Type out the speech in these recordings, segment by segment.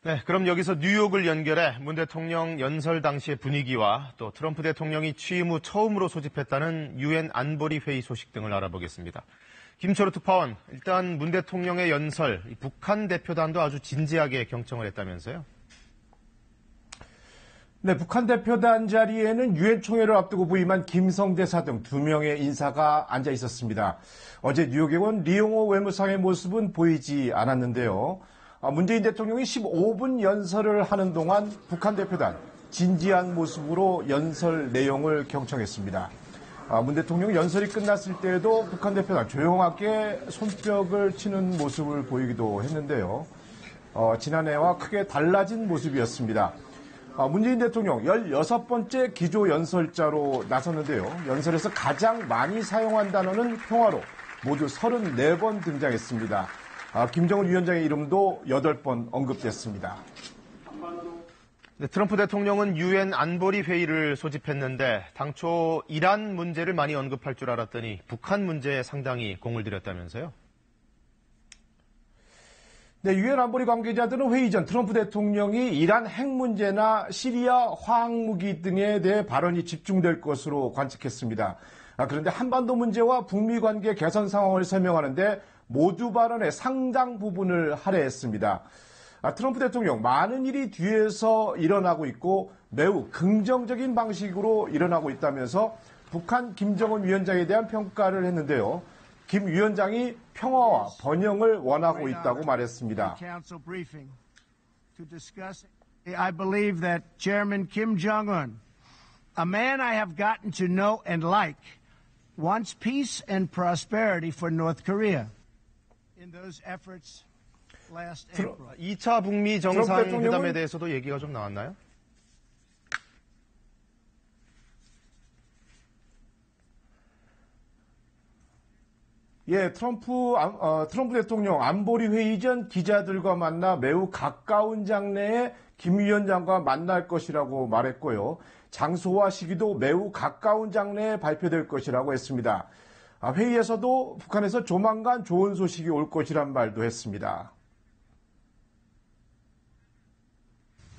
네, 그럼 여기서 뉴욕을 연결해 문 대통령 연설 당시의 분위기와 또 트럼프 대통령이 취임 후 처음으로 소집했다는 유엔 안보리 회의 소식 등을 알아보겠습니다. 김철우 특파원, 일단 문 대통령의 연설, 북한 대표단도 아주 진지하게 경청을 했다면서요? 네, 북한 대표단 자리에는 유엔 총회를 앞두고 부임한 김성 대사 등 2명의 인사가 앉아 있었습니다. 어제 뉴욕에 온 리용호 외무상의 모습은 보이지 않았는데요. 문재인 대통령이 15분 연설을 하는 동안 북한 대표단 진지한 모습으로 연설 내용을 경청했습니다. 문 대통령 연설이 끝났을 때에도 북한 대표단 조용하게 손뼉을 치는 모습을 보이기도 했는데요. 지난해와 크게 달라진 모습이었습니다. 문재인 대통령 16번째 기조연설자로 나섰는데요. 연설에서 가장 많이 사용한 단어는 평화로 모두 34번 등장했습니다. 김정은 위원장의 이름도 8번 언급됐습니다. 네, 트럼프 대통령은 유엔 안보리 회의를 소집했는데 당초 이란 문제를 많이 언급할 줄 알았더니 북한 문제에 상당히 공을 들였다면서요? 네, 유엔 안보리 관계자들은 회의 전 트럼프 대통령이 이란 핵 문제나 시리아 화학무기 등에 대해 발언이 집중될 것으로 관측했습니다. 그런데 한반도 문제와 북미 관계 개선 상황을 설명하는데 모두 발언의 상당 부분을 할애했습니다. 트럼프 대통령 많은 일이 뒤에서 일어나고 있고 매우 긍정적인 방식으로 일어나고 있다면서 북한 김정은 위원장에 대한 평가를 했는데요. 김 위원장이 평화와 번영을 원하고 있다고 말했습니다. I believe that Chairman Kim Jong-un, a man I have gotten to know and like, wants peace and prosperity for North Korea. In those efforts last April. 2차 북미 정상회담에 대해서도 얘기가 좀 나왔나요? 예, 트럼프 대통령 안보리 회의 전 기자들과 만나 매우 가까운 장래에 김 위원장과 만날 것이라고 말했고요. 장소와 시기도 매우 가까운 장래에 발표될 것이라고 했습니다. 회의에서도 북한에서 조만간 좋은 소식이 올 것이란 말도 했습니다.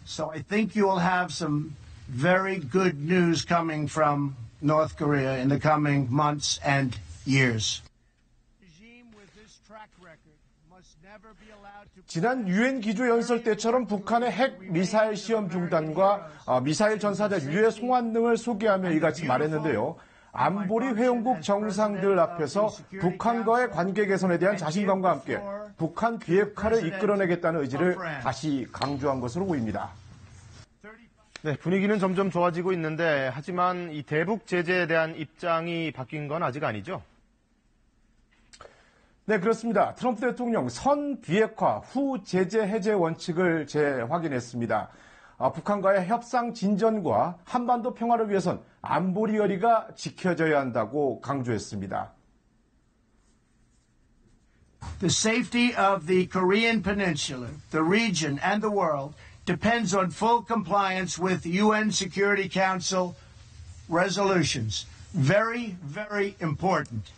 So I think you will have some very good news coming from North Korea in the coming months and years. 지난 유엔 기조연설 때처럼 북한의 핵 미사일 시험 중단과 미사일 전사자 유해 송환 등을 소개하며 이같이 말했는데요. 안보리 회원국 정상들 앞에서 북한과의 관계 개선에 대한 자신감과 함께 북한 비핵화를 이끌어내겠다는 의지를 다시 강조한 것으로 보입니다. 네, 분위기는 점점 좋아지고 있는데 하지만 이 대북 제재에 대한 입장이 바뀐 건 아직 아니죠? 네, 그렇습니다. 트럼프 대통령 선 비핵화 후 제재 해제 원칙을 재확인했습니다. 북한과의 협상 진전과 한반도 평화를 위해선 안보리 열의가 지켜져야 한다고 강조했습니다. The safety of the Korean Peninsula, the region and the world depends on full compliance with UN Security Council resolutions. Very, very important.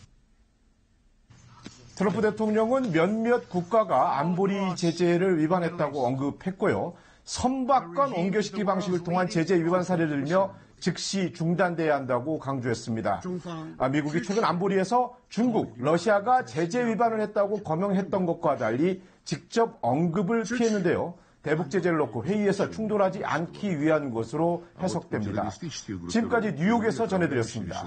트럼프 대통령은 몇몇 국가가 안보리 제재를 위반했다고 언급했고요. 선박간 옹겨시키 방식을 통한 제재 위반 사례를 들며 즉시 중단돼야 한다고 강조했습니다. 미국이 최근 안보리에서 중국, 러시아가 제재 위반을 했다고 거명했던 것과 달리 직접 언급을 피했는데요. 대북 제재를 놓고 회의에서 충돌하지 않기 위한 것으로 해석됩니다. 지금까지 뉴욕에서 전해드렸습니다.